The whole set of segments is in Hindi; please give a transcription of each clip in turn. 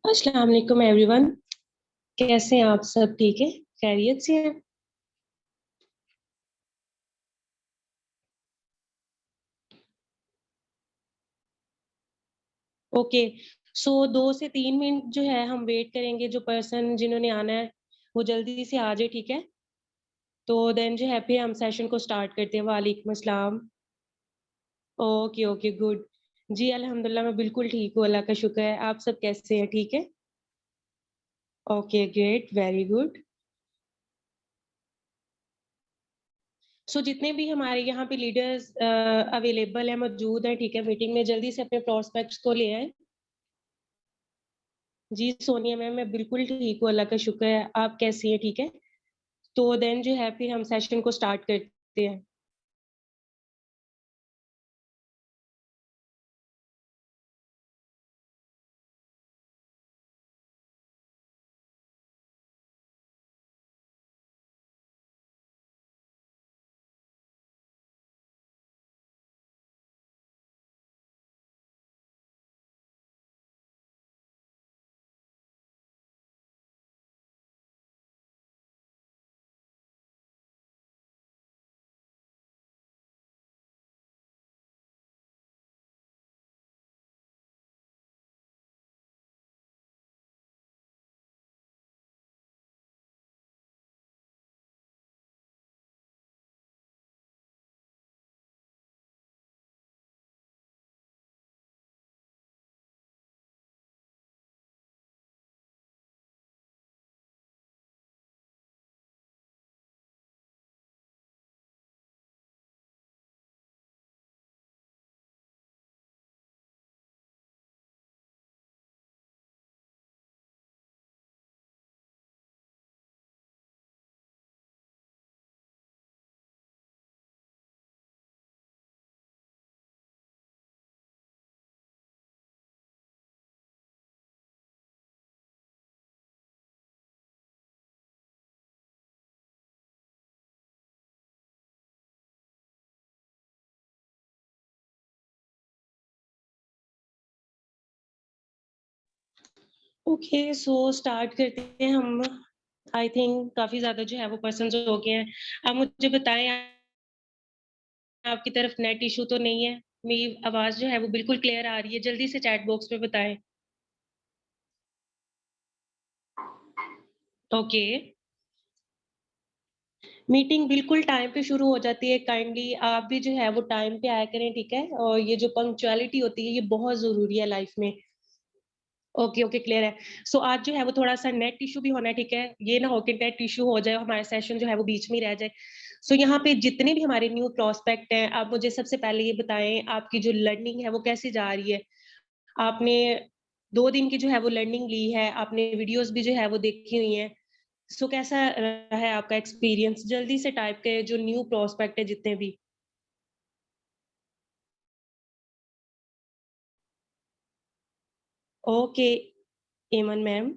अस्सलाम वालेकुम एवरीवन। कैसे हैं आप सब? ठीक है, खैरियत से हैं? ओके। सो 2 से 3 मिनट जो है हम वेट करेंगे, जो पर्सन जिन्होंने आना है वो जल्दी से आ जाए, ठीक है? तो देन जो है फिर हम सेशन को स्टार्ट करते हैं। वालेकुम अस्सलाम। Okay okay, good. जी अल्हम्दुलिल्लाह, मैं बिल्कुल ठीक हूँ, अल्लाह का शुक्र है। आप सब कैसे हैं? ठीक है। Okay, great, very good. So जितने भी हमारे यहाँ पे लीडर्स अवेलेबल हैं, मौजूद हैं, ठीक है, मीटिंग में, जल्दी से अपने प्रोस्पेक्ट्स को ले आए। जी सोनिया मैम, मैं बिल्कुल ठीक हूँ, अल्लाह का शुक्र है। आप कैसी हैं? ठीक है। तो देन जो है फिर हम सेशन को स्टार्ट करते हैं। ओके, सो स्टार्ट करते हैं हम। आई थिंक काफी ज्यादा जो है वो पर्सन हो गए हैं। आप मुझे बताएं, आपकी तरफ नेट इशू तो नहीं है? मेरी आवाज जो है वो बिल्कुल क्लियर आ रही है? जल्दी से चैट बॉक्स में बताएं। ओके। मीटिंग बिल्कुल टाइम पे शुरू हो जाती है। काइंडली आप भी जो है वो टाइम पे आया करें, ठीक है? और ये जो पंक्चुअलिटी होती है ये बहुत जरूरी है लाइफ में। ओके ओके, क्लियर है। सो आज जो है वो थोड़ा-सा नेट इश्यू भी होना है, ठीक है? ये ना हो कि नेट इश्यू हो जाए, हमारा सेशन जो है वो बीच में ही रह जाए। सो यहाँ पे जितने भी हमारे न्यू प्रोस्पेक्ट हैं, आप मुझे सबसे पहले ये बताएँ, आपकी जो लर्निंग है वो कैसी जा रही है? आपने 2 दिन की जो है वो लर्निंग ली है, आपने वीडियोज़ भी जो है वो देखी हुई हैं। सो कैसा रहा है आपका एक्सपीरियंस? जल्दी से टाइप करें जो न्यू प्रोस्पेक्ट है जितने भी। ओके, एमन मैम।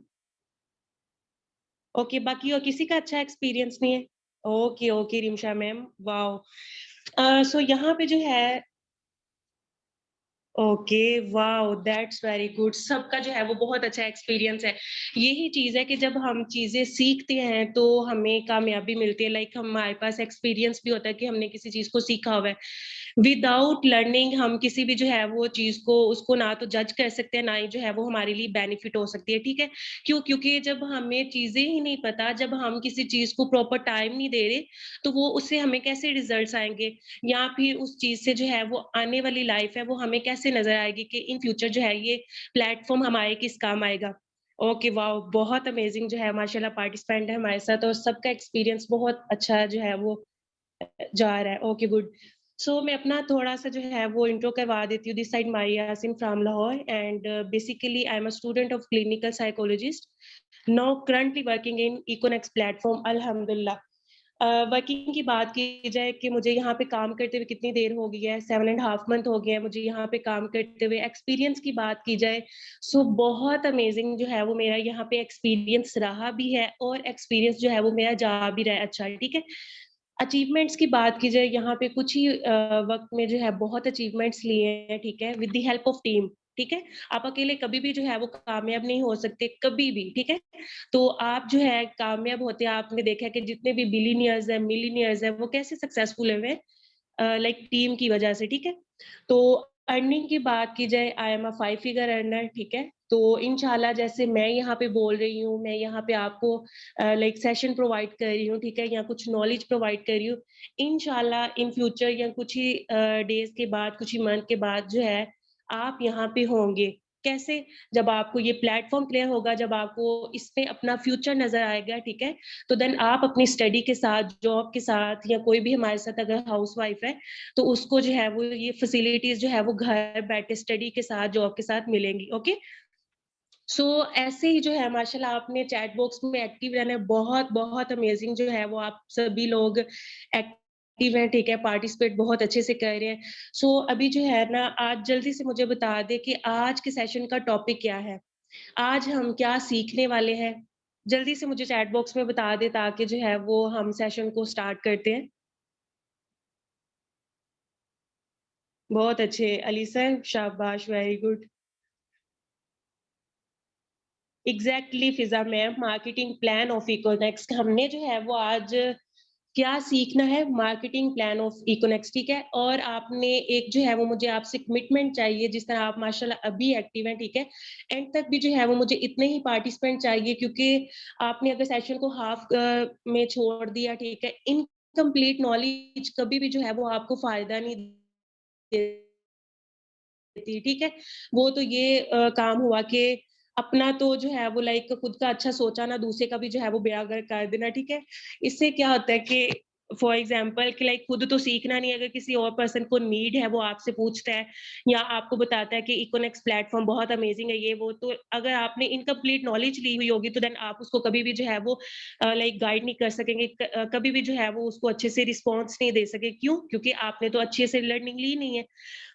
ओके, बाकी और किसी का अच्छा एक्सपीरियंस नहीं है? Okay, okay, Rimsha ma'am, wow! So यहाँ पे जो है okay, wow! That's very good. सबका जो है वो बहुत अच्छा एक्सपीरियंस है। यही चीज़ है कि जब हम चीज़ें सीखते हैं, तो हमें कामयाबी मिलती है। लाइक हमारे पास एक्सपीरियंस भी होता है कि हमने किसी चीज़ को सीखा हुआ है। विदाउट लर्निंग हम किसी भी जो है वो चीज़ को उसको ना तो जज कर सकते हैं, ना ही जो है वो हमारे लिए बेनिफिट हो सकती है, ठीक है? क्यों? क्योंकि जब हमें चीज़ें ही नहीं पता, जब हम किसी चीज़ को प्रॉपर टाइम नहीं दे रहे, तो वो उससे हमें कैसे रिजल्ट्स आएँगे? या फिर उस चीज़ से जो है वो आने वाली लाइफ़ है, वो हमें कैसे नज़र आएगी कि इन फ्यूचर जो है ये प्लेटफ़ॉर्म हमारे किस काम आएगा? Okay, wow! बहुत अमेज़िंग जो है माशाल्लाह पार्टिसिपेंट है हमारे साथ, और सबका एक्सपीरियंस बहुत अच्छा जो है वो जा रहा है। Okay, good. सो मैं अपना थोड़ा-सा जो है वो इंट्रो करवा देती हूँ। This side Maria Yaseen from Lahore, and basically I am a student of clinical psychologist, now currently working in Econex platform, अल्हम्दुलिल्लाह। वर्किंग की बात की जाए कि मुझे यहाँ पे काम करते हुए कितनी देर हो गई है, 7 एंड हाफ मंथ हो गए हैं मुझे यहाँ पे काम करते हुए। एक्सपीरियंस की बात की जाए, सो बहुत अमेज़िंग जो है वो मेरा यहाँ पे एक्सपीरियंस रहा भी है, और एक्सपीरियंस जो है वो मेरा जा भी रहा है अच्छा, ठीक है? अचीवमेंट्स की बात की जाए, यहाँ पे कुछ ही वक़्त में जो है बहुत अचीवमेंट्स लिए हैं, ठीक है? With the help of team, ठीक है? आप अकेले कभी भी जो है वो कामयाब नहीं हो सकते, कभी भी, ठीक है? तो आप जो है कामयाब होते हैं, आपने देखा है कि जितने भी बिलियनियर्स हैं, मिलियनियर्स हैं, वो कैसे सक्सेसफुल हुए हैं? लाइक टीम की वजह से, ठीक है? तो अर्निंग की बात की जाए, आई एम अ 5 फिगर अर्नर, ठीक है? तो इंशाल्लाह जैसे मैं यहाँ पे बोल रही हूँ, मैं यहाँ पे आपको लाइक सेशन प्रोवाइड कर रही हूँ, ठीक है? या कुछ नॉलेज प्रोवाइड कर रही हूँ। इंशाल्लाह इन फ्यूचर या कुछ ही डेज़ के बाद, कुछ ही मंथ के बाद जो है, आप यहाँ पे होंगे। कैसे? जब आपको ये प्लेटफ़ॉर्म क्लियर होगा, जब आपको इसमें अपना फ्यूचर नज़र आएगा, ठीक है? तो देन आप अपनी स्टडी के साथ, जॉब के साथ या कोई भी हमारे साथ अगर हाउसवाइफ है, तो उसको जो है वो ये फैसिलिटीज़ जो है वो घर बैठे स्टडी के साथ, जॉब के साथ मिलेंगी, ओके? सो ऐसे ही जो है माशाल्लाह आपने चैट बॉक्स में एक्टिव रहना है, बहुत-बहुत अमेज़िंग जो है वो आप सभी लोग एक्टिव हैं, ठीक है? पार्टिसिपेट बहुत अच्छे से कर रहे हैं। सो अभी जो है ना आज जल्दी से मुझे बता दें कि आज के सेशन का टॉपिक क्या है? आज हम क्या सीखने वाले हैं? जल्दी से मुझे चैट बॉक्स में बता दें ताकि जो है वो हम सेशन को स्टार्ट करते हैं। बहुत अच्छे, अलीसा शाबाश, very good. Exactly Fiza ma'am, marketing plan of Econex हमने जो है वो आज क्या सीखना है मार्केटिंग प्लान ऑफ इकोनेक्स, ठीक है? और आपने एक जो है वो मुझे आपसे कमिटमेंट चाहिए जिस तरह आप माशाल्लाह अभी एक्टिव हैं, ठीक है? एंड तक भी जो है वो मुझे इतने ही पार्टिसिपेंट चाहिए क्योंकि आपने अगर सेशन को हाफ़ में छोड़ दिया, ठीक है? इनकम्प्लीट नॉलेज कभी भी जो है वो आपको फ़ायदा नहीं देती, ठीक है? वो तो ये काम हुआ कि अपना तो जो है वो लाइक खुद का अच्छा सोचा ना, दूसरे का भी जो है वो बेड़ा गर्क कर देना, ठीक है? इससे क्या होता है कि फॉर एग्ज़ाम्पल कि लाइक खुद तो सीखना नहीं है, अगर किसी और पर्सन को नीड है, वो आपसे पूछता है या आपको बताता है कि इकोनेक्स प्लेटफ़ॉर्म बहुत अमेज़िंग है ये वो, तो अगर आपने इनकम्प्लीट नॉलेज ली हुई होगी, तो देन आप उसको कभी भी जो है वो लाइक गाइड नहीं कर सकेंगे, कभी भी जो है वो उसको अच्छे से रिस्पॉन्स नहीं दे सके। क्यों? क्योंकि आपने तो अच्छे से लर्निंग ली नहीं है।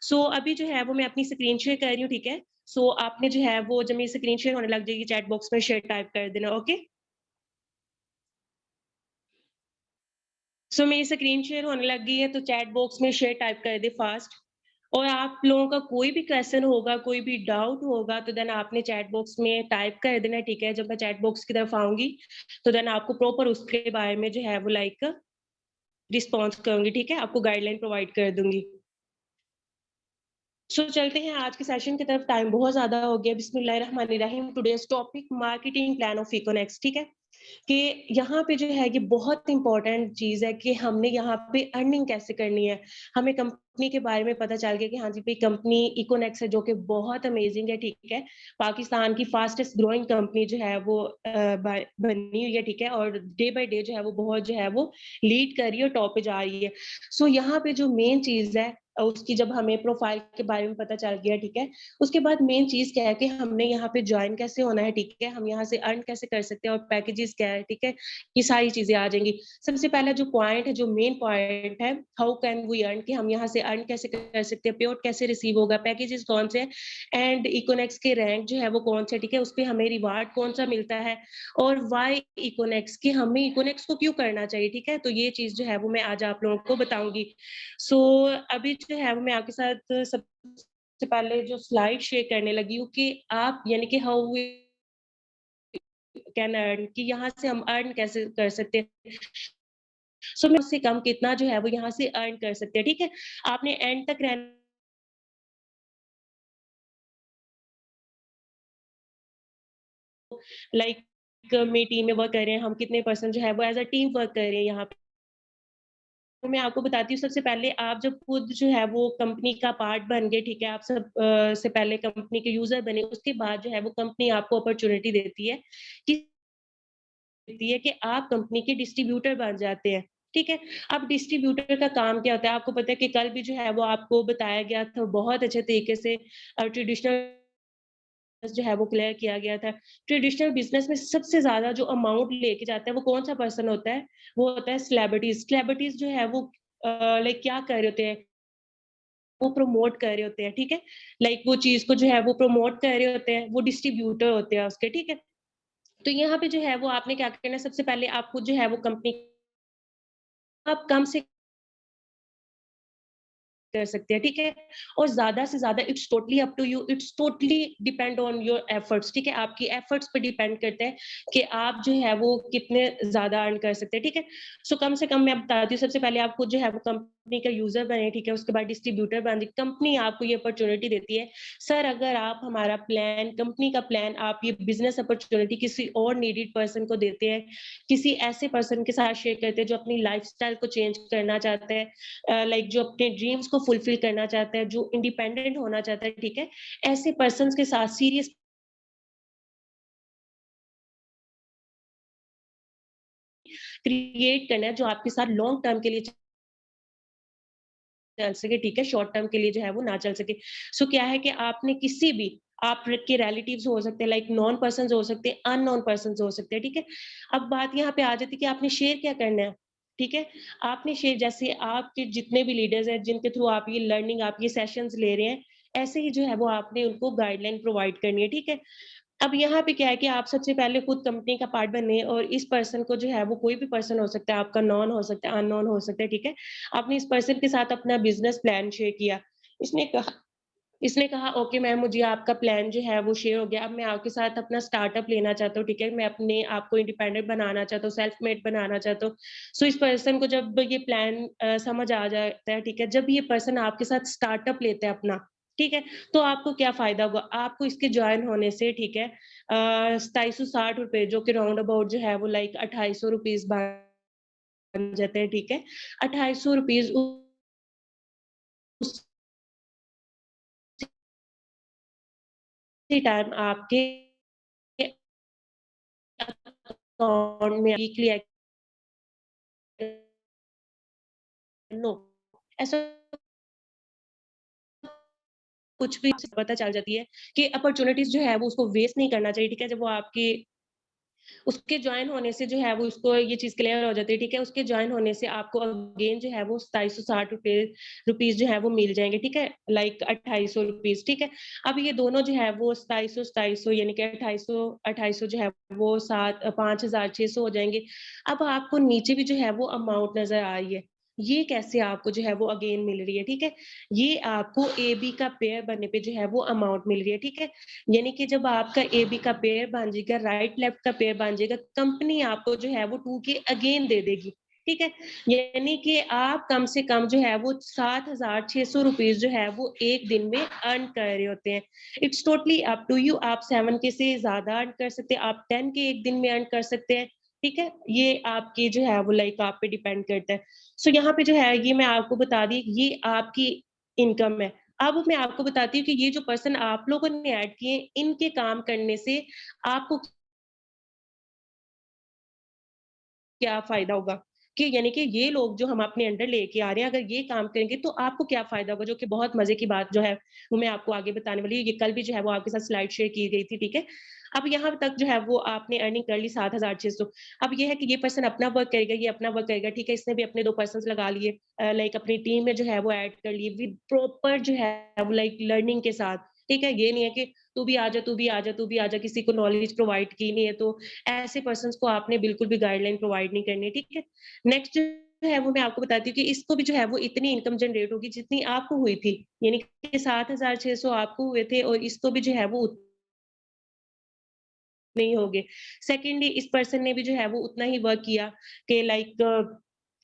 सो अभी जो है वो मैं अपनी स्क्रीन शेयर कर रही हूँ, ठीक है? सो आपने जो है वो जब मेरी स्क्रीन शेयर होने लग जाएगी चैट बॉक्स में शेयर टाइप कर देना, ओके? सो मेरी स्क्रीन शेयर होने लग गई है तो चैट बॉक्स में शेयर टाइप कर दें फास्ट। और आप लोगों का कोई भी क्वेश्चन होगा, कोई भी डाउट होगा तो देन आपने चैट बॉक्स में टाइप कर देना, ठीक है? जब मैं चैट बॉक्स की तरफ आऊँगी, तो देन आपको प्रॉपर उसके बारे में जो है वो लाइक रिस्पॉन्स करूँगी, ठीक है? आपको गाइडलाइन प्रोवाइड कर दूँगी। सो चलते हैं आज के सेशन की तरफ, टाइम बहुत ज़्यादा हो गया। बिस्मिल्लाहिर्रहमानिर्रहीम। Today's topic marketing plan of Econex, ठीक है? कि यहाँ पे जो है ये बहुत इम्पोर्टेंट चीज़ है कि हमने यहाँ पे अर्निंग कैसे करनी है। हमें कंपनी के बारे में पता चल गया कि हाँ जी, भई कंपनी इकोनेक्स है जो कि बहुत अमेज़िंग है, ठीक है? पाकिस्तान की फास्टेस्ट ग्रोइंग कंपनी जो है वो बनी हुई है, ठीक है? और डे बाय डे जो है वो बहुत जो है वो लीड कर रही है और टॉप पे जा रही है। सो यहाँ पे जो मेन चीज़ है उसकी जब हमें प्रोफाइल के बारे में पता चल गया, ठीक है? उसके बाद मेन चीज़ क्या है कि हमने यहाँ पे जॉइन कैसे होना है, ठीक है? हम यहाँ से अर्न कैसे कर सकते हैं और पैकेजेज़ क्या है, ठीक है? ये सारी चीज़ें आ जाएँगी। सबसे पहला जो पॉइंट है, जो मेन पॉइंट है, हाउ कैन वी अर्न कि हम यहाँ से अर्न कैसे कर सकते हैं, पेआउट कैसे रिसीव होगा, पैकेजेज़ कौन से हैं एंड इकोनेक्स के रैंक जो है वो कौन से हैं, ठीक है? उसपे हमें रिवार्ड कौन-सा मिलता है और व्हाई इकोनेक्स कि हमें इकोनेक्स को क्यों करना चाहिए, ठीक है? तो ये चीज़ जो है वो मैं आज आप लोगों को बताऊँगी। सो अभी जो है वो मैं आपके साथ सबसे पहले जो स्लाइड शेयर करने लगी हूँ कि आप यानी कि हाउ वी कैन अर्न कि यहाँ से हम अर्न कैसे कर सकते हैं। सो मैं उससे कम कितना जो है वो यहाँ से अर्न कर सकते हैं, ठीक है? आपने एंड तक रहना लाइक मेरी टीम में वर्क कर रहे हैं, हम कितने पर्सन जो है वो एज़ अ टीम वर्क कर रहे हैं यहाँ पे। तो मैं आपको बताती हूँ सबसे पहले आप जब खुद जो है वो कंपनी का पार्ट बन गए, ठीक है? आप सब से पहले कंपनी के यूज़र बने, उसके बाद जो है वो कंपनी आपको अपॉर्च्युनिटी कि देती है कि आप कंपनी के डिस्ट्रीब्यूटर बन जाते हैं, ठीक है? अब डिस्ट्रीब्यूटर का काम क्या होता है? आपको पता है कि कल भी जो है वो आपको बताया गया था बहुत अच्छे तरीके से ट्रेडिशनल जो है वो क्लियर किया गया था। ट्रेडिशनल बिज़नेस में सबसे ज़्यादा जो अमाउंट लेके जाता है वो कौन-सा पर्सन होता है? वो होता है सेलिब्रिटीज़। सेलिब्रिटीज़ जो है वो लाइक क्या कर रहे होते हैं? वो प्रमोट कर रहे होते हैं, ठीक है? लाइक वो चीज़ को जो है वो प्रमोट कर रहे होते हैं, वो डिस्ट्रीब्यूटर होते हैं उसके, ठीक है? तो यहाँ पे जो है वो आपने क्या करना है सबसे पहले आपको जो है वो कंपनी आप कम से कर सकते हैं, ठीक है? और ज़्यादा से ज़्यादा it's totally up to you, it's totally depend on your efforts, ठीक है? आपकी एफर्ट्स पे डिपेंड करता है कि आप जो है वो कितने ज़्यादा अर्न कर सकते हैं, ठीक है? सो कम से कम मैं बताती हूँ, सबसे पहले आप खुद जो है वो कंपनी का यूज़र बने, ठीक है? उसके बाद डिस्ट्रीब्यूटर बने, कंपनी आपको ये अपॉर्च्युनिटी देती है, सर अगर आप हमारा प्लान, कंपनी का प्लान, आप ये बिज़नेस अपॉर्च्युनिटी किसी और नीडेड पर्सन को देते हैं, किसी ऐसे पर्सन के साथ शेयर करते हैं जो अपनी लाइफ़स्टाइल को चेंज करना चाहता है, लाइक जो अपने ड्रीम्स को फुलफिल करना चाहता है, जो इंडिपेंडेंट होना चाहता है, ठीक है? ऐसे पर्सन्स के साथ सीरियस क्रिएट करना है जो आपके साथ लॉन्ग टर्म के लिए चल सके, ठीक है? शॉर्ट टर्म के लिए जो है वो ना चल सके। सो क्या है कि आपने किसी भी आपके रिलेटिव्स हो सकते हैं, लाइक नॉन पर्सन्स हो सकते हैं, अननोन पर्सन्स हो सकते हैं, ठीक है? अब बात यहाँ पे आ जाती है कि आपने शेयर क्या करना है, ठीक है? आपने शेयर, जैसे आपके जितने भी लीडर्स हैं, जिनके थ्रू आप ये लर्निंग, आप ये सेशंस ले रहे हैं, ऐसे ही जो है वो आपने उनको गाइडलाइन प्रोवाइड करनी है, ठीक है? अब यहाँ पे क्या है कि आप सबसे पहले खुद कंपनी का पार्ट बने और इस पर्सन को जो है वो कोई भी पर्सन हो सकता है, आपका नॉन हो सकता है, अननोन हो सकता है, ठीक है? आपने इस पर्सन के साथ अपना बिज़नेस प्लान शेयर किया। इसने कहा इसने कहा ओके मैम, मुझे आपका प्लान जो है वो शेयर हो गया। अब मैं आपके साथ अपना स्टार्टअप लेना चाहता हूँ, ठीक है? मैं अपने आप को इंडिपेंडेंट बनाना चाहता हूँ, सेल्फ मेड बनाना चाहता हूँ। सो इस पर्सन को जब ये प्लान समझ आ जाता है, ठीक है? जब ये पर्सन आपके साथ स्टार्टअप लेता है अपना, ठीक है? तो आपको क्या फ़ायदा होगा? आपको इसके जॉइन होने से, ठीक है, ₹2760 जो कि राउंड अबाउट जो है वो लाइक ₹2800 बन जाते हैं, ठीक है? ₹2800 उसी टाइम आपके अकाउंट में वीकली नो, ऐसा कुछ भी पता चल जाती है कि अपॉर्च्युनिटीज़ जो है वो उसको वेस्ट नहीं करना चाहिए, ठीक है? जब वो आपके उसके जॉइन होने से जो है वो उसको ये चीज़ क्लियर हो जाती है, ठीक है? उसके जॉइन होने से आपको अगेन जो है वो ₹2760 रुपीज़ जो है वो मिल जाएँगे, ठीक है? लाइक ₹2800, ठीक है? अब ये दोनों जो है वो 2700 यानी कि 2800 जो है वो 5600 हो जाएँगे। अब आपको नीचे भी जो है वो अमाउंट नज़र आ रही है। ये कैसे आपको जो है वो अगेन मिल रही है, ठीक है? ये आपको ए-बी का पेयर बनने पे जो है वो अमाउंट मिल रही है, ठीक है? यानी कि जब आपका ए-बी का पेयर बन जाएगा, राइट लेफ्ट का पेयर बन जाएगा, कंपनी आपको जो है वो 2 के अगेन दे देगी, ठीक है? यानी कि आप कम से कम जो है वो ₹7600 जो है वो 1 दिन में अर्न कर रहे होते हैं। It's totally up to you, आप 7 के से ज़्यादा अर्न कर सकते हैं, आप 10 के 1 दिन में अर्न कर सकते हैं, ठीक है? ये आपकी जो है वो लाइक आप पे डिपेंड करता है। सो यहाँ पे जो है ये मैं आपको बता दी, ये आपकी इनकम है। अब मैं आपको बताती हूँ कि ये जो पर्सन आप लोगों ने ऐड किए, इनके काम करने से आपको क्या फ़ायदा होगा? कि यानी कि ये लोग जो हम अपने अंडर लेके आ रहे हैं, अगर ये काम करेंगे तो आपको क्या फ़ायदा होगा? जो कि बहुत मज़े की बात जो है, वो मैं आपको आगे बताने वाली हूँ। ये कल भी जो है वो आपके साथ स्लाइड शेयर की गई थी, ठीक है? अब यहाँ तक जो है वो आपने अर्निंग कर ली 7600। अब ये है कि ये पर्सन अपना वर्क करेगा, ये अपना वर्क करेगा, ठीक है? इसने भी अपने 2 पर्सन्स लगा लिए, लाइक अपनी टीम में जो है वो ऐड कर लिए विद प्रॉपर जो है वो लाइक लर्निंग के साथ, ठीक है? ये नहीं है कि तू भी आजा, तू भी आजा, तू भी आजा, किसी को नॉलेज प्रोवाइड की नहीं है, तो ऐसे पर्सन्स को आपने बिल्कुल भी गाइडलाइन प्रोवाइड नहीं करनी है, ठीक है? नेक्स्ट जो है वो मैं आपको बताती हूँ कि इसको भी जो है वो इतनी इनकम जनरेट होगी जितनी आपको हुई थी। यानी कि 7600 आपको हुए थे और इसको भी जो है वो नहीं होंगे। सेकंडली इस पर्सन ने भी जो है वो उतना ही वर्क किया कि लाइक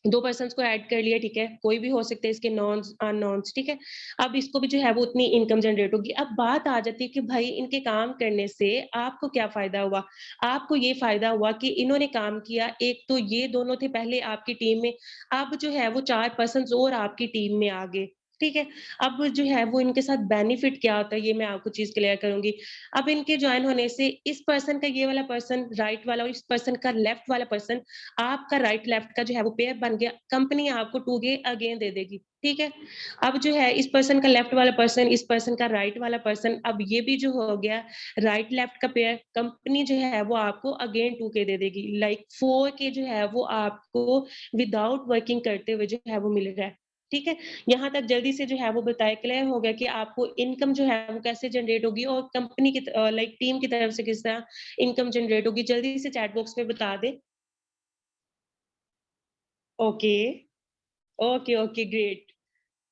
2 पर्सन्स को ऐड कर लिया, ठीक है? कोई भी हो सकते हैं इसके नॉन्स, अननोन्स, ठीक है? अब इसको भी जो है वो उतनी इनकम जनरेट होगी। अब बात आ जाती है कि भाई इनके काम करने से आपको क्या फ़ायदा हुआ? आपको ये फ़ायदा हुआ कि इन्होंने काम किया, एक तो ये दोनों थे पहले आपकी टीम में, अब जो है वो 4 पर्सन्स और आपकी टीम में आ गए, ठीक है? अब जो है वो इनके साथ बेनिफिट क्या होता है, ये मैं आपको चीज़ क्लियर करूँगी। अब इनके जॉइन होने से इस पर्सन का ये वाला पर्सन राइट वाला और इस पर्सन का लेफ्ट वाला पर्सन, आपका राइट लेफ्ट का जो है वो पेयर बन गया, कंपनी आपको 2 गे अगेन दे देगी, ठीक है? अब जो है इस पर्सन का लेफ्ट वाला पर्सन, इस पर्सन का राइट वाला पर्सन, अब ये भी जो हो गया राइट लेफ्ट का पेयर, कंपनी जो है वो आपको अगेन 2 के दे देगी, लाइक 4 के जो है वो आपको विदाउट वर्किंग करते हुए जो है वो मिल रहा है, ठीक है? यहाँ तक जल्दी से जो है वो बताया, क्लियर हो गया कि आपको इनकम जो है वो कैसे जनरेट होगी और कंपनी की लाइक टीम की तरफ से किस तरह इनकम जनरेट होगी। जल्दी से चैट बॉक्स में बता दें। Okay, okay, okay, great.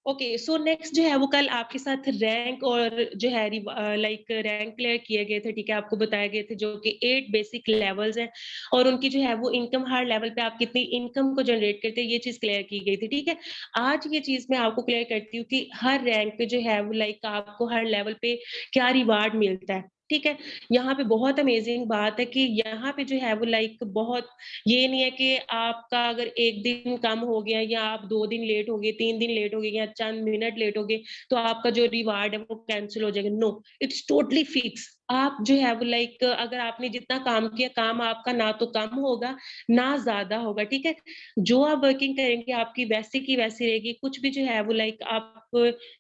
Okay, so next जो है वो कल आपके साथ रैंक और जो है लाइक रैंक क्लियर किए गए थे, ठीक है? आपको बताए गए थे जो कि 8 बेसिक लेवल्स हैं और उनकी जो है वो इनकम हर लेवल पे आप कितनी इनकम को जनरेट करते हैं, ये चीज़ क्लियर की गई थी, ठीक है? आज ये चीज़ मैं आपको क्लियर करती हूँ कि हर रैंक पे जो है वो लाइक आपको हर लेवल पे क्या रिवार्ड मिलता है, ठीक है? यहाँ पे बहुत अमेज़िंग बात है कि यहाँ पे जो है वो लाइक बहुत ये नहीं है कि आपका अगर 1 दिन कम हो गया या आप 2 दिन लेट हो गए, 3 दिन लेट हो गए या चंद मिनट लेट हो गए, तो आपका जो रिवार्ड है वो कैंसल हो जाएगा। No, it's totally fix. आप जो है वो लाइक अगर आपने जितना काम किया, काम आपका ना तो कम होगा, ना ज़्यादा होगा, ठीक है? जो आप वर्किंग करेंगे आपकी वैसे की वैसी रहेगी, कुछ भी जो है वो लाइक आप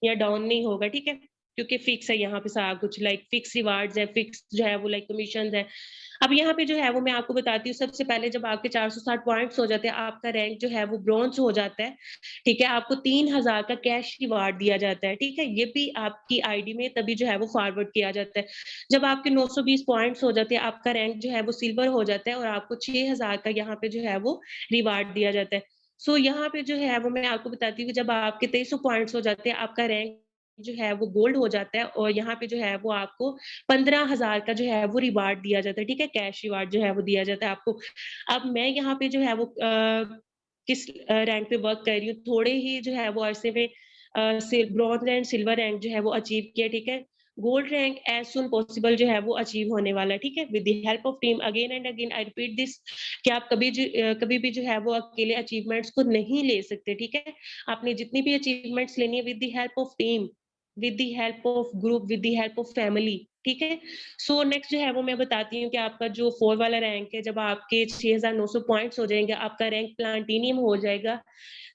या डाउन नहीं होगा, ठीक है? क्योंकि फिक्स है यहाँ पे सारा कुछ लाइक फिक्स रिवार्ड्स है, फिक्स जो है वो लाइक कमीशंस है। अब यहाँ पे जो है वो मैं आपको बताती हूँ सबसे पहले जब आपके 460 पॉइंट्स हो जाते हैं, आपका रैंक जो है वो ब्रोंज़ हो जाता है, ठीक है? आपको 3000 का कैश रिवार्ड दिया जाता है, ठीक है? ये भी आपकी आईडी में तभी जो है वो फॉरवर्ड किया जाता है। जब आपके 920 पॉइंट्स हो जाते हैं, आपका रैंक जो है वो सिल्वर हो जाता है और आपको 6000 का यहाँ पे जो है वो रिवार्ड दिया जाता है। सो यहाँ पे जो है वो मैं आपको बताती हूँ कि जब आपके 2300 पॉइंट्स हो जाते हैं, आपका रैंक जो है वो गोल्ड हो जाता है और यहाँ पे जो है वो आपको 15,000 का जो है वो रिवार्ड दिया जाता है, ठीक है? कैश रिवार्ड जो है वो दिया जाता है आपको। अब मैं यहाँ पे जो है वो किस रैंक पे वर्क कर रही हूँ, थोड़े ही जो है वो अरसे में ब्रॉन्ज़ एंड सिल्वर रैंक जो है वो अचीव किया, ठीक है? Gold rank as soon possible जो है वो अचीव होने वाला है, ठीक है? With the help of team again and again I repeat this कि आप कभी भी जो है वो अकेले अचीवमेंट्स को नहीं ले सकते, ठीक है? आपने जितनी भी अचीवमेंट्स लेनी है with the help of team, with the help of group, with the help of family, ठीक है? सो नेक्स्ट जो है वो मैं बताती हूँ कि आपका जो 4 वाला रैंक है, जब आपके 6900 पॉइंट्स हो जाएँगे, आपका रैंक प्लैटिनियम हो जाएगा,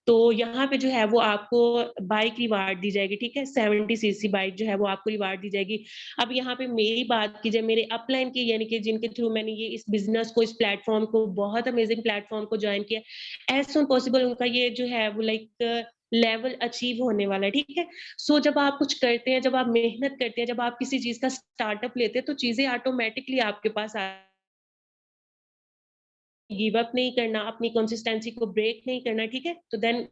तो यहाँ पे जो है वो आपको बाइक रिवार्ड दी जाएगी, ठीक है? 70 सीसी बाइक जो है वो आपको रिवार्ड दी जाएगी। अब यहाँ पे मेरी बात की जाए मेरे अपलाइन की यानी कि जिनके थ्रू मैंने ये इस बिज़नेस को, इस प्लेटफ़ॉर्म को बहुत अमेज़िंग प्लेटफ़ॉर्म को जॉइन किया। एज़ सून पॉसिबल उनका ये जो है वो लाइक लेवल अचीव होने वाला है, ठीक है? सो जब आप कुछ करते हैं, जब आप मेहनत करते हैं, जब आप किसी चीज़ का स्टार्टअप लेते हैं, तो चीज़ें ऑटोमैटिकली आपके पास आ गिव अप नहीं करना, अपनी कंसिस्टेंसी को ब्रेक नहीं करना, ठीक है? तो देन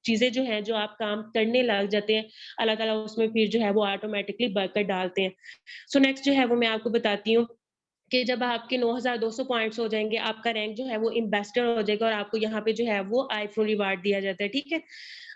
चीज़ें जो हैं, जो आप काम करने लग जाते हैं, अलग-अलग उसमें फिर जो है वो ऑटोमैटिकली बरकत डालते हैं। सो नेक्स्ट जो है वो मैं आपको बताती हूँ कि जब आपके 9200 पॉइंट्स हो जाएँगे, आपका रैंक जो है वो एम्बेसडर हो जाएगा और आपको यहाँ पे जो है वो आईफ़ोन रिवार्ड दिया जाता है, ठीक है?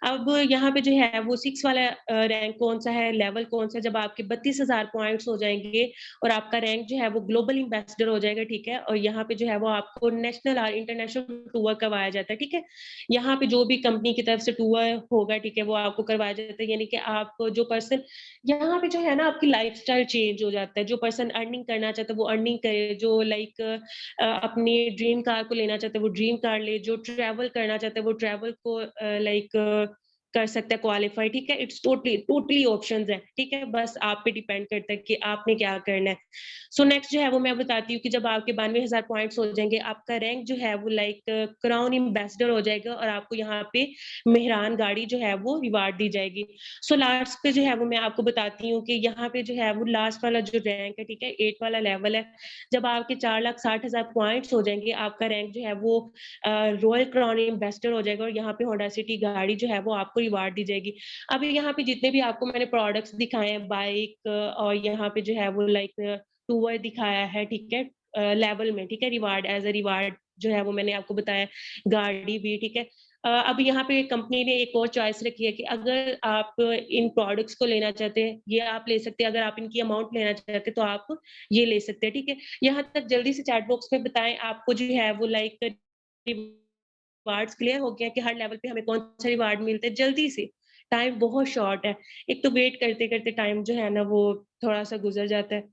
अब यहाँ पे जो है वो 6 वाला रैंक कौन-सा है, लेवल कौन-सा है, जब आपके 32,000 पॉइंट्स हो जाएँगे और आपका रैंक जो है वो ग्लोबल एम्बेसडर हो जाएगा, ठीक है? और यहाँ पे जो है वो आपको नेशनल और इंटरनेशनल टूर करवाया जाता है, ठीक है? यहाँ पे जो भी कंपनी की तरफ से टूर होगा, ठीक है? वो आपको करवाया जाता है, यानी कि आप जो पर्सन यहाँ पे जो है ना आपकी लाइफ़स्टाइल चेंज हो जाता है। जो पर्सन अर्निंग करना चाहता है वो अर्निंग करे, जो लाइक अपनी ड्रीम कार को लेना चाहता है वो ड्रीम कार ले, जो ट्रैवल करना चाहता है वो ट्रैवल को लाइक कर सकता है क्वालीफाई, ठीक है? इट्स टोटली टोटली ऑप्शंस हैं, ठीक है? बस आप पे डिपेंड करता है कि आपने क्या करना है। सो नेक्स्ट जो है वो मैं बताती हूँ कि जब आपके 92,000 पॉइंट्स हो जाएँगे, आपका रैंक जो है वो लाइक क्राउन एम्बेसडर हो जाएगा और आपको यहाँ पे मेहरान गाड़ी जो है वो रिवार्ड दी जाएगी। सो लास्ट पे जो है वो मैं आपको बताती हूँ कि यहाँ पे जो है वो लास्ट वाला जो रैंक है, ठीक है? 8 वाला लेवल है। जब आपके 4,60,000 पॉइंट्स हो जाएँगे, आपका रैंक जो है वो रॉयल क्राउन एम्बेसडर हो जाएगा और यहाँ पे होंडा सिटी गाड़ी जो है वो आपको रिवार्ड दी जाएगी। अब यहाँ पे जितने भी आपको मैंने प्रोडक्ट्स दिखाए हैं, बाइक और यहाँ पे जो है वो लाइक टूर दिखाया है, ठीक है? लेवल में, ठीक है? रिवार्ड एज़ अ रिवार्ड जो है वो मैंने आपको बताया, गाड़ी भी, ठीक है? अब यहाँ पे कंपनी ने एक और चॉइस रखी है कि अगर आप इन प्रोडक्ट्स को लेना चाहते हैं, ये आप ले सकते हैं, अगर आप इनकी अमाउंट लेना चाहते हैं, तो आप ये ले सकते हैं, ठीक है? यहाँ तक जल्दी से चैट बॉक्स में बताएँ आपको जो है वो लाइक रिवार्ड्स क्लियर हो गया कि हर लेवल पे हमें कौन-सा रिवार्ड मिलता है जल्दी से, टाइम बहुत शॉर्ट है। एक तो वेट करते-करते टाइम जो है ना वो थोड़ा-सा गुज़र जाता है।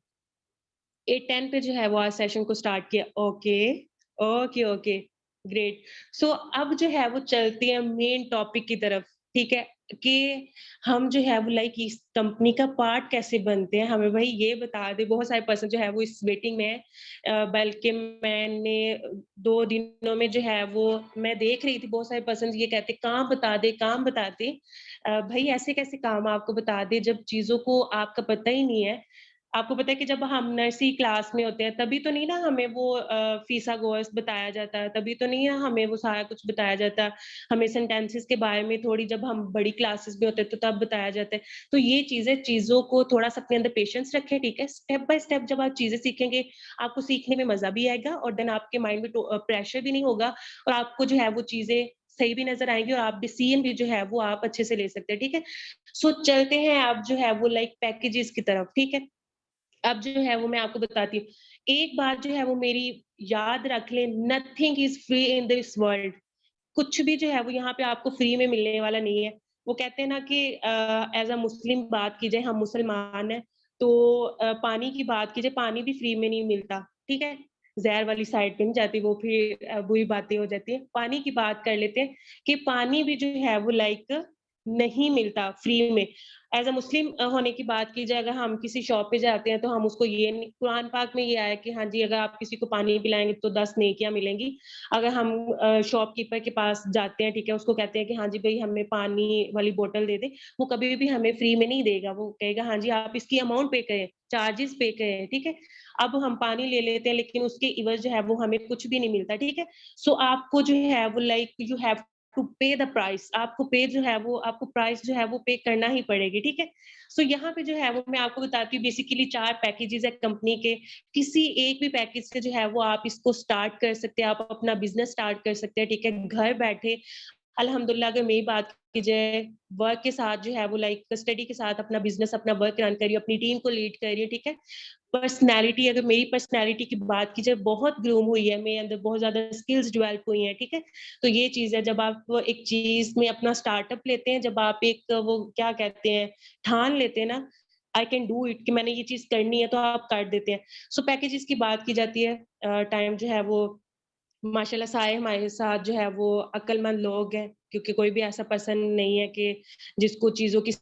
8:10 पे जो है वो आज सेशन को स्टार्ट किया। Okay, okay, okay, great. So अब जो है वो चलते हैं मेन टॉपिक की तरफ, ठीक है? कि हम जो है वो लाइक इस कंपनी का पार्ट कैसे बनते हैं, हमें भाई ये बता दें। बहुत सारे पर्सन जो है वो इस वेटिंग में हैं। बल्कि मैंने 2 दिनों में जो है वो मैं देख रही थी बहुत सारे पर्सन्स ये कहते काम बता दे, काम बता दे। भई ऐसे कैसे काम आपको बता दें जब चीज़ों को आपका पता ही नहीं है। आपको पता है कि जब हम नर्सरी क्लास में होते हैं, तभी तो नहीं ना हमें वो फीसागोरस बताया जाता है, तभी तो नहीं ना हमें वो सारा कुछ बताया जाता है। हमें सेंटेंसेस के बारे में थोड़ी जब हम बड़ी क्लासेस में होते हैं, तो तब बताया जाता है। तो ये चीज़ें चीज़ों को थोड़ा-सा अपने अंदर पेशेंस रखें, ठीक है? स्टेप बाय स्टेप जब आप चीज़ें सीखेंगे, आपको सीखने में मज़ा भी आएगा और देन आपके माइंड में प्रेशर भी नहीं होगा और आपको जो है वो चीज़ें सही भी नज़र आएँगी और आप डिसीज़न भी जो है वो आप अच्छे से ले सकते हैं, ठीक है? सो चलते हैं अब जो है वो लाइक पैकेजेज़ की तरफ, ठीक है? अब जो है वो मैं आपको बताती हूँ। एक बात जो है वो मेरी याद रख लें, nothing is free in this world. कुछ भी जो है वो यहाँ पे आपको फ्री में मिलने वाला नहीं है। वो कहते हैं ना कि एज़ अ मुस्लिम बात की जाए, हम मुसलमान हैं, तो पानी की बात की जाए, पानी भी फ्री में नहीं मिलता, ठीक है? ज़हर वाली साइड पे नहीं जाती, वो फिर बुरी बातें हो जाती हैं। पानी की बात कर लेते हैं कि पानी भी जो है वो लाइक नहीं मिलता फ्री में। एज़ अ मुस्लिम होने की बात की जाए, अगर हम किसी शॉप पे जाते हैं, तो हम उसको ये नहीं, कुरान पाक में ये आया है कि हाँ जी, अगर आप किसी को पानी पिलाएँगे तो 10 नेकियाँ मिलेंगी। अगर हम शॉपकीपर के पास जाते हैं, ठीक है, उसको कहते हैं कि हाँ जी, भई हमें पानी वाली बोतल दे दें, वो कभी भी हमें फ्री में नहीं देगा, वो कहेगा हाँ जी, आप इसकी अमाउंट पे करें, चार्जेज़ पे करें, ठीक है? अब हम पानी ले लेते हैं, लेकिन उसके इवज़ जो है वो हमें कुछ भी नहीं मिलता, ठीक है? सो आपको जो है वो लाइक यू हैव टू पे द प्राइस, आपको पे जो है वो आपको प्राइस जो है वो पे करना ही पड़ेगी, ठीक है? सो यहाँ पे जो है वो मैं आपको बताती हूँ, बेसिकली 4 पैकेजेज़ हैं कंपनी के। किसी एक भी पैकेज से जो है वो आप इसको स्टार्ट कर सकते हैं, आप अपना बिज़नेस स्टार्ट कर सकते हैं, ठीक है? घर बैठे अल्हम्दुलिल्लाह अगर मेरी बात की जाए, वर्क के साथ जो है वो लाइक स्टडी के साथ अपना बिज़नेस, अपना वर्क रन कर रही हूँ, अपनी टीम को लीड कर रही हूँ, ठीक है? पर्सनैलिटी, अगर मेरी पर्सनैलिटी की बात की जाए, बहुत ग्रूम हुई है, मेरे अंदर बहुत ज़्यादा स्किल्स डेवलप हुई हैं, ठीक है? तो ये चीज़ है, जब आप वो एक चीज़ में अपना स्टार्टअप लेते हैं, जब आप एक वो क्या कहते हैं, ठान लेते हैं ना, आई कैन डू इट, कि मैंने ये चीज़ करनी है, तो आप कर देते हैं। सो पैकेजेज़ की बात की जाती है, टाइम जो है वो माशाल्लाह सारे हमारे साथ जो है वो अक्लमंद लोग हैं, क्योंकि कोई भी ऐसा पर्सन नहीं है कि जिसको चीज़ों की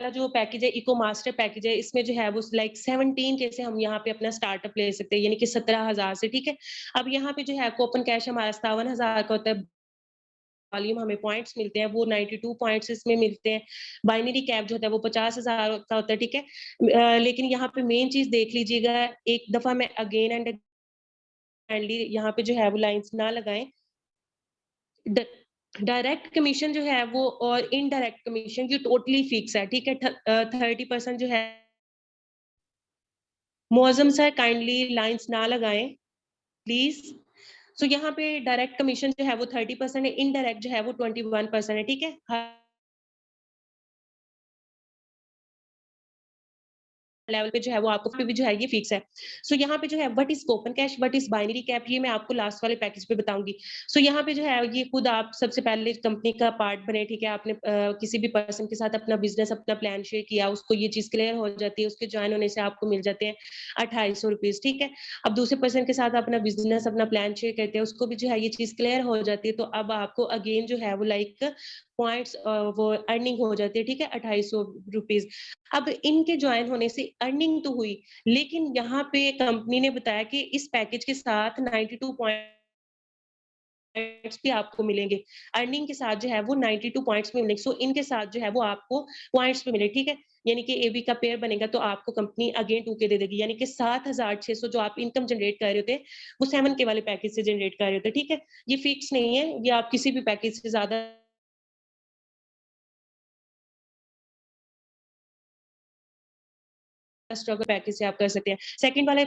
वाला जो पैकेज है, इको मास्टर पैकेज है, इसमें जो है वो लाइक 17 के से हम यहाँ पे अपना स्टार्टअप ले सकते हैं, यानी कि 17,000 से, ठीक है? अब यहाँ पे जो है कूपन कैश हमारा 57,000 का होता है, वॉल्यूम हमें पॉइंट्स मिलते हैं, वो 92 पॉइंट्स इसमें मिलते हैं। बाइनरी कैप जो होता है वो 50,000 का होता है, ठीक है? लेकिन यहाँ पे मेन चीज़ देख लीजिएगा, एक दफ़ा मैं अगेन एंड काइंडली यहाँ पे जो है वो लाइन्स ना लगाएँ। ड डायरेक्ट कमीशन जो है वो और इनडायरेक्ट कमीशन की टोटली फिक्स है, ठीक है? 30% जो है, मुअज़्ज़म सर काइंडली लाइन्स ना लगाएँ, प्लीज़। सो यहाँ पे डायरेक्ट कमीशन जो है वो 30% है, इनडायरेक्ट जो है वो 21% है, ठीक है? लेवल पे जो है वो आपको पे भी जो है ये फिक्स है। सो यहाँ पे जो है what is coupon cash, what is binary cap, ये मैं आपको लास्ट वाले पैकेज पे बताऊँगी। सो यहाँ पे जो है ये खुद आप सबसे पहले कंपनी का पार्ट बने, ठीक है? आपने किसी भी पर्सन के साथ अपना बिज़नेस, अपना प्लान शेयर किया, उसको ये चीज़ क्लियर हो जाती है, उसके जॉइन होने से आपको मिल जाते हैं ₹2800, ठीक है? अब दूसरे पर्सन के साथ अपना बिज़नेस, अपना प्लान शेयर करते हैं, उसको भी जो है ये चीज़ क्लियर हो जाती है, तो अब आपको अगेन जो है वो लाइक पॉइंट्स वो अर्निंग हो जाती है, ठीक है? ₹2800। अब इनके जॉइन होने से अर्निंग तो हुई, लेकिन यहाँ पे कंपनी ने बताया कि इस पैकेज के साथ 92 पॉइंट्स भी आपको मिलेंगे। अर्निंग के साथ जो है वो 92 पॉइंट्स भी मिलेंगे। सो इनके साथ जो है वो आपको पॉइंट्स भी मिले, ठीक है? यानी कि एबी का पेयर बनेगा तो आपको कंपनी अगेन 2K दे देगी, यानी कि 7,600 जो आप इनकम जनरेट कर रहे होते, वो 7K वाले पैकेज से जनरेट कर रहे होते, ठीक है? ये फिक्स नहीं है, ये आप किसी भी पैकेज से ज़्यादा स्ट्रगल पैकेज से आप कर सकते हैं। सेकंड वाला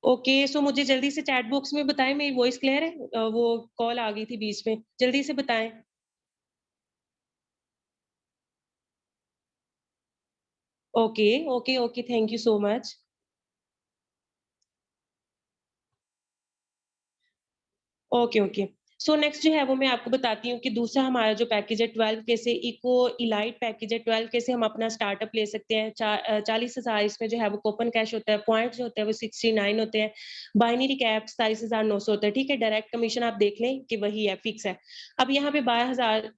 ओके, सो मुझे जल्दी से चैट बॉक्स में बताएँ, मेरी वॉइस क्लियर है? वो कॉल आ गई थी बीच में, जल्दी से बताएँ। Okay, okay, okay, thank you so much. Okay, okay. So next जो है वो मैं आपको बताती हूँ कि दूसरा हमारा जो पैकेज है 12 के से इको इलाइट पैकेज है, 12 के से हम अपना स्टार्टअप ले सकते हैं। 40,000 इसमें जो है वो कूपन कैश होता है, पॉइंट्स जो होते हैं वो 69 होते हैं, बाइनरी कैप 27,900 होता है, ठीक है? डायरेक्ट कमीशन आप देख लें कि वही है, फिक्स है। अब यहाँ पे 12,000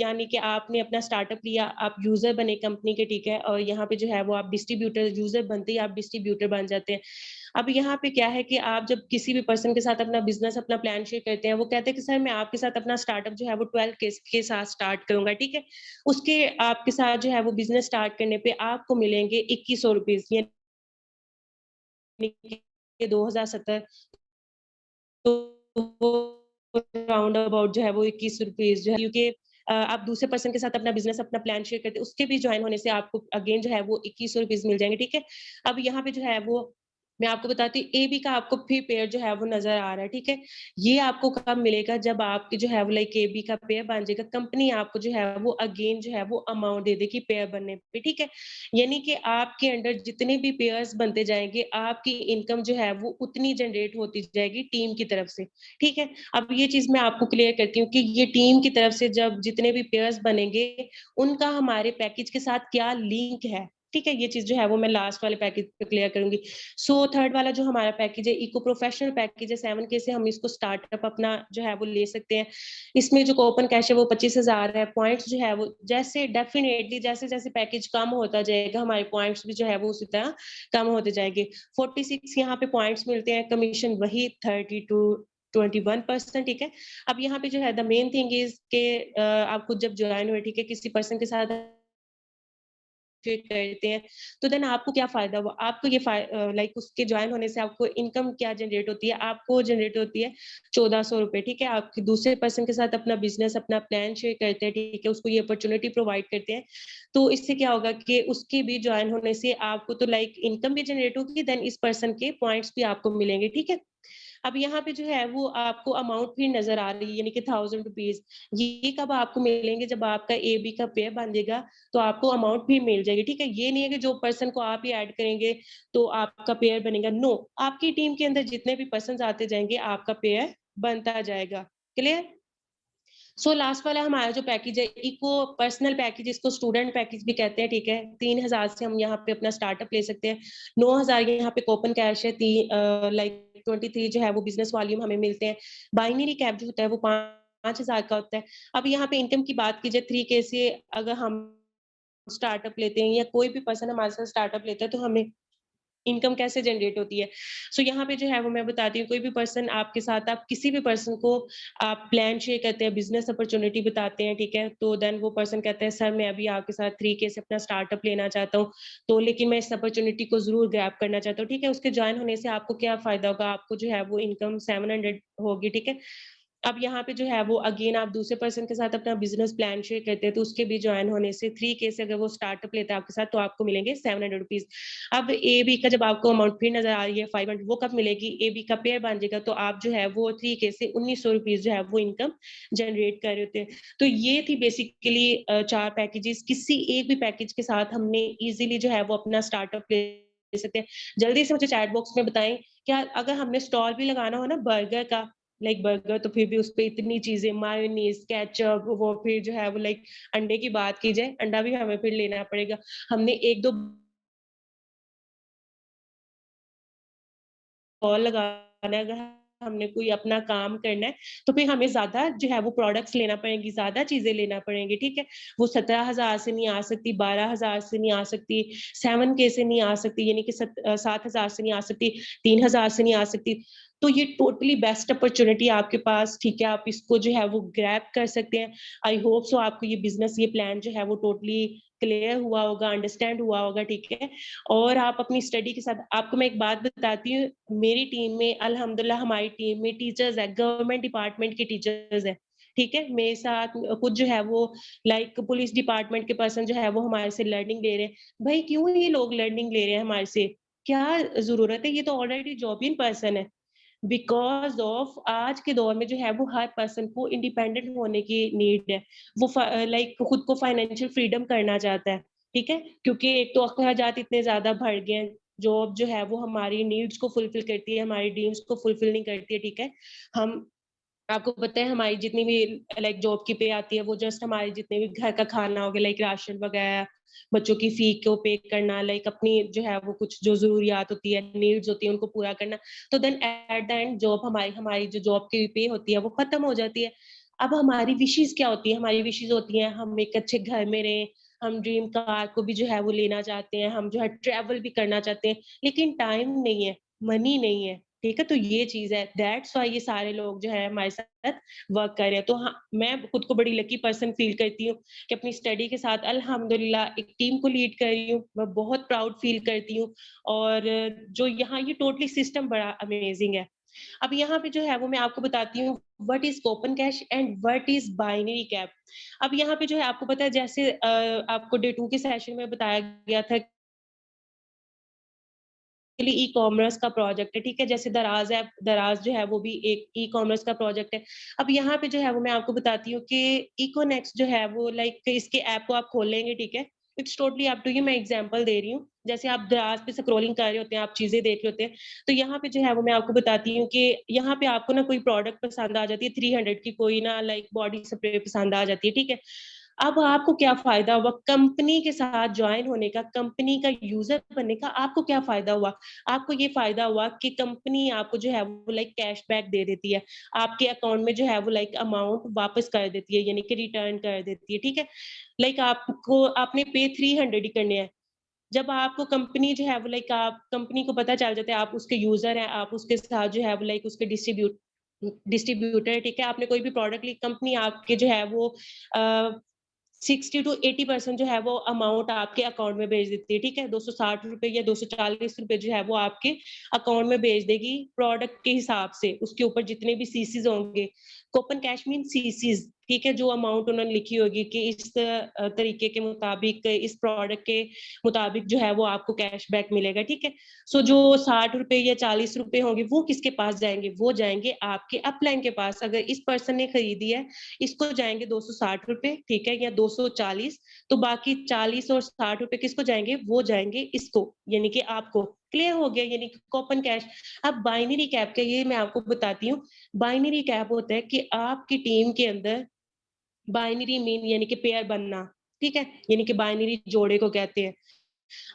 यानी कि आपने अपना स्टार्टअप लिया, आप यूज़र बने कंपनी के, ठीक है? और यहाँ पे जो है वो आप डिस्ट्रीब्यूटर यूज़र बनते ही आप डिस्ट्रीब्यूटर बन जाते हैं। अब यहाँ पे क्या है कि आप जब किसी भी पर्सन के साथ अपना बिज़नेस, अपना प्लान शेयर करते हैं, वो कहते हैं कि सर मैं आपके साथ अपना स्टार्टअप जो है वो 12 के साथ स्टार्ट करूँगा, ठीक है? उसके आपके साथ जो है वो बिज़नेस स्टार्ट करने पे आपको मिलेंगे ₹2100 यानी कि 2070 तो वो राउंड अबाउट जो है वो ₹21 जो है क्योंकि आप दूसरे पर्सन के साथ अपना बिज़नेस, अपना प्लान शेयर करते हैं, उसके भी जॉइन होने से आपको अगेन जो है वो ₹2100 मिल जाएँगे, ठीक है? अब यहाँ पे जो है वो मैं आपको बताती हूँ एबी का आपको फ्री पेयर जो है वो नज़र आ रहा है, ठीक है? ये आपको कब मिलेगा जब आपकी जो है वो लाइक एबी का पेयर बन जाएगा, कंपनी आपको जो है वो अगेन जो है वो अमाउंट दे देगी पेयर बनने पे, ठीक है? यानी कि आपके अंडर जितने भी पेयर्स बनते जाएँगे, आपकी इनकम जो है वो उतनी जनरेट होती जाएगी टीम की तरफ से, ठीक है? अब ये चीज़ मैं आपको क्लियर करती हूँ कि ये टीम की तरफ से जब जितने भी पेयर्स बनेंगे, उनका हमारे पैकेज के साथ क्या लिंक है, ठीक है? ये चीज़ जो है वो मैं लास्ट वाले पैकेज पे क्लियर करूँगी। सो थर्ड वाला जो हमारा पैकेज है, इको प्रोफेशनल पैकेज है 7K से हम इसको स्टार्टअप अपना जो है वो ले सकते हैं। इसमें जो कूपन कैश है वो 25,000 है, पॉइंट्स जो है वो जैसे डेफिनिटली जैसे-जैसे पैकेज कम होता जाएगा, हमारे पॉइंट्स भी जो है वो उसी तरह कम होते जाएँगे। 46 यहाँ पे पॉइंट्स मिलते हैं, कमीशन वही 30 टू 21% ठीक है। अब यहाँ पे जो है द मेन थिंग इज़ के आप खुद जब जॉइन हुए ठीक है, किसी पर्सन के साथ ट्रेड करते हैं, तो देन आपको क्या फ़ायदा हुआ? आपको ये लाइक उसके जॉइन होने से आपको इनकम क्या जनरेट होती है? आपको जनरेट होती है ₹1400 ठीक है? आप दूसरे पर्सन के साथ अपना बिज़नेस, अपना प्लान शेयर करते हैं, ठीक है? उसको ये अपॉर्च्युनिटी प्रोवाइड करते हैं, तो इससे क्या होगा कि उसके भी जॉइन होने से आपको तो लाइक इनकम भी जनरेट होगी, देन इस पर्सन के पॉइंट्स भी आपको मिलेंगे, ठीक है? अब यहाँ पे जो है वो आपको अमाउंट भी नज़र आ रही है यानी कि ₹1000 ये कब आपको मिलेंगे जब आपका एबी का पेयर बन जाएगा, तो आपको अमाउंट भी मिल जाएगी, ठीक है? ये नहीं है कि जो पर्सन को आप ही ऐड करेंगे, तो आपका पेयर बनेगा, नो आपकी टीम के अंदर जितने भी पर्सन्स आते जाएँगे, आपका पेयर बनता जाएगा। क्लियर? सो लास्ट वाला हमारा जो पैकेज है, इको पर्सनल पैकेज इसको स्टूडेंट पैकेज भी कहते हैं, ठीक है? 3000 से हम यहाँ पे अपना स्टार्टअप ले सकते हैं। 9000 यहाँ पे कूपन कैश है, लाइक 23 जो है वो बिज़नेस वॉल्यूम हमें मिलते हैं। बाइनरी कैप जो होता है वो 5000 का होता है। अब यहाँ पे इनकम की बात की जाए 3K से अगर हम स्टार्टअप लेते हैं या कोई भी पर्सन हमारे साथ स्टार्टअप लेता है, तो हमें इनकम कैसे जनरेट होती है। सो यहाँ पे जो है वो मैं बताती हूँ, कोई भी पर्सन आपके साथ आप किसी भी पर्सन को आप प्लान शेयर करते हैं, बिज़नेस अपॉर्च्युनिटी बताते हैं, ठीक है? तो देन वो पर्सन कहता है सर मैं अभी आपके साथ 3K से अपना स्टार्टअप लेना चाहता हूँ, तो लेकिन मैं इस अपॉर्च्युनिटी को ज़रूर ग्रैब करना चाहता हूँ, ठीक है? उसके जॉइन होने से आपको क्या फ़ायदा होगा? आपको जो है वो इनकम 700 होगी, ठीक है? अब यहाँ पे जो है वो अगेन आप दूसरे पर्सन के साथ अपना बिज़नेस प्लान शेयर करते हैं, तो उसके भी जॉइन होने से 3K से अगर वो स्टार्टअप लेता है आपके साथ, तो आपको मिलेंगे ₹700 अब एबी का जब आपको अमाउंट फिर नज़र आ रही है 500 वो कब मिलेगी? एबी का पेयर बन जाएगा, तो आप जो है वो 3K से ₹1900 जो है वो इनकम जनरेट कर रहे होते हैं। तो ये थी बेसिकली 4 पैकेजेज़, किसी एक भी पैकेज के साथ हमने ईज़िली जो है वो अपना स्टार्टअप ले सकते हैं। जल्दी से मुझे चैट बॉक्स में बताएँ, क्या अगर हमने स्टॉल भी लगाना हो ना बर्गर का, लाइक बर्गर तो फिर भी उसपे इतनी चीज़ें मायोनीज़, केचअप वो फिर जो है वो लाइक अंडे की बात की जाए, अंडा भी हमें फिर लेना पड़ेगा। हमने 1-2 कॉल लगाना है, अगर हमने कोई अपना काम करना है, तो फिर हमें ज़्यादा जो है वो प्रोडक्ट्स लेना पड़ेंगी, ज़्यादा चीज़ें लेना पड़ेंगी, ठीक है? वो 17,000 से नहीं आ सकती, 12,000 से नहीं आ सकती, 7K से नहीं आ सकती, यानी कि 7,000 से नहीं आ सकती, 3,000 से नहीं आ सकती। तो ये टोटली बेस्ट अपॉर्च्युनिटी आपके पास, ठीक है? आप इसको जो है वो ग्रैब कर सकते हैं। आई होप सो आपको ये बिज़नेस, ये प्लान जो है वो टोटली क्लियर हुआ होगा, अंडरस्टैंड हुआ होगा, ठीक है? और आप अपनी स्टडी के साथ आपको मैं एक बात बताती हूँ, मेरी टीम में अल्हम्दुलिल्लाह हमारी टीम में टीचर्स हैं, गवर्नमेंट डिपार्टमेंट के टीचर्स हैं, ठीक है? मेरे साथ कुछ जो है वो लाइक पुलिस डिपार्टमेंट के पर्सन जो है वो हमारे से लर्निंग ले रहे हैं। भई क्यों ये लोग लर्निंग ले रहे हैं हमारे से? क्या ज़रूरत है? ये तो ऑलरेडी जॉबिंग पर्सन है। बिकॉज़ ऑफ आज के दौर में जो है वो हर पर्सन को इंडिपेंडेंट होने की नीड है। वो लाइक खुद को फाइनेंशियल फ्रीडम करना चाहता है, ठीक है? क्योंकि एक तो अखराजात इतने ज़्यादा बढ़ गए हैं, जॉब जो है वो हमारी नीड्स को फुलफिल करती है, हमारी ड्रीम्स को फुलफिल नहीं करती है, ठीक है? हम आपको पता है हमारी जितनी भी लाइक जॉब की पे आती है, वो जस्ट हमारे जितने भी घर का खाना हो गया लाइक राशन वगैरह, बच्चों की फी को पे करना, लाइक अपनी जो है वो कुछ जो ज़रूरियात होती है, नीड्स होती है, उनको पूरा करना। तो then at the end job हमारी हमारी जो जॉब की पे होती है, वो खत्म हो जाती है। अब हमारी विशेज़ क्या होती है? हमारी विशेज़ होती हैं, हम एक अच्छे घर में रहें, हम ड्रीम कार को भी जो है वो लेना चाहते हैं, हम जो है ट्रैवल भी करना चाहते हैं, लेकिन टाइम नहीं है। मनी नहीं है, ठीक है? तो ये चीज़ है, दैट्स व्हाई ये सारे लोग जो है हमारे साथ वर्क कर रहे हैं। तो हाँ, मैं खुद को बड़ी लकी पर्सन फ़ील करती हूँ कि अपनी स्टडी के साथ अल्हम्दुलिल्लाह एक टीम को लीड कर रही हूँ। मैं बहुत प्राउड फ़ील करती हूँ और जो यहाँ ये टोटली सिस्टम बड़ा अमेज़िंग है। अब यहाँ पे जो है वो मैं आपको बताती हूँ what is coupon cash and what is binary cap. अब यहाँ पे जो है आपको पता है जैसे आपको डे 2 के सेशन में बताया गया था ई कॉमर्स का प्रोजेक्ट है, ठीक है? जैसे दराज़ ऐप दराज़ जो है वो भी एक ई कॉमर्स का प्रोजेक्ट है। अब यहाँ पे जो है वो मैं आपको बताती हूँ कि इकोनेक्स जो है वो लाइक इसके ऐप को आप खोलेंगे, ठीक है? It's totally up to you, मैं एग्ज़ाम्पल दे रही हूँ। जैसे आप दराज़ पे स्क्रॉलिंग कर रहे होते हैं, आप चीज़ें देख रहे होते हैं, तो यहाँ पे जो है वो मैं आपको बताती हूँ कि यहाँ पे आपको ना कोई प्रोडक्ट पसंद आ जाती है 300 की, कोई ना लाइक बॉडी स्प्रे पसंद आ जाती है, ठीक है? अब आपको क्या फ़ायदा हुआ कंपनी के साथ जॉइन होने का, कंपनी का यूज़र बनने का आपको क्या फ़ायदा हुआ? आपको ये फ़ायदा हुआ कि कंपनी आपको जो है वो लाइक कैशबैक दे देती है। आपके अकाउंट में जो है वो लाइक अमाउंट वापस कर देती है, यानी कि रिटर्न कर देती है, ठीक है? लाइक आपको आपने पे 300 ही करने हैं। जब आपको कंपनी जो है वो लाइक आप कंपनी को पता चल जाता है आप उसके यूज़र हैं, आप उसके साथ जो है वो लाइक उसके डिस्ट्रीब्यूटर है, ठीक है? आपने कोई भी प्रोडक्ट ली, कंपनी आपके जो है वो अ 60 टू 80% जो है वो अमाउंट आपके अकाउंट में भेज देती है, ठीक है? ₹260 या ₹240 जो है वो आपके अकाउंट में भेज देगी प्रोडक्ट के हिसाब से, उसके ऊपर जितने भी सीसीज़ होंगे। कूपन कैश मीन सीसीज़, ठीक है? जो अमाउंट उन्होंने लिखी होगी कि इस तरीके के मुताबिक इस प्रोडक्ट के मुताबिक जो है वो आपको कैशबैक मिलेगा, ठीक है? सो जो ₹60 या ₹40 होंगे वो किसके पास जाएँगे? वो जाएँगे आपके अपलाइन के पास। अगर इस पर्सन ने खरीदी है इसको जाएँगे ₹260, ठीक है? या 240, तो बाकी 40 और ₹60 किसको जाएँगे? वो जाएँगे इसको, यानी कि आपको। क्लियर हो गया? यानी कि कूपन कैश। अब बाइनरी कैप क्या, ये मैं आपको बताती हूँ। बाइनरी कैप होता है कि आपकी टीम के अंदर बाइनरी मीन यानी कि पेयर बनना, ठीक है? यानी कि बाइनरी जोड़े को कहते हैं।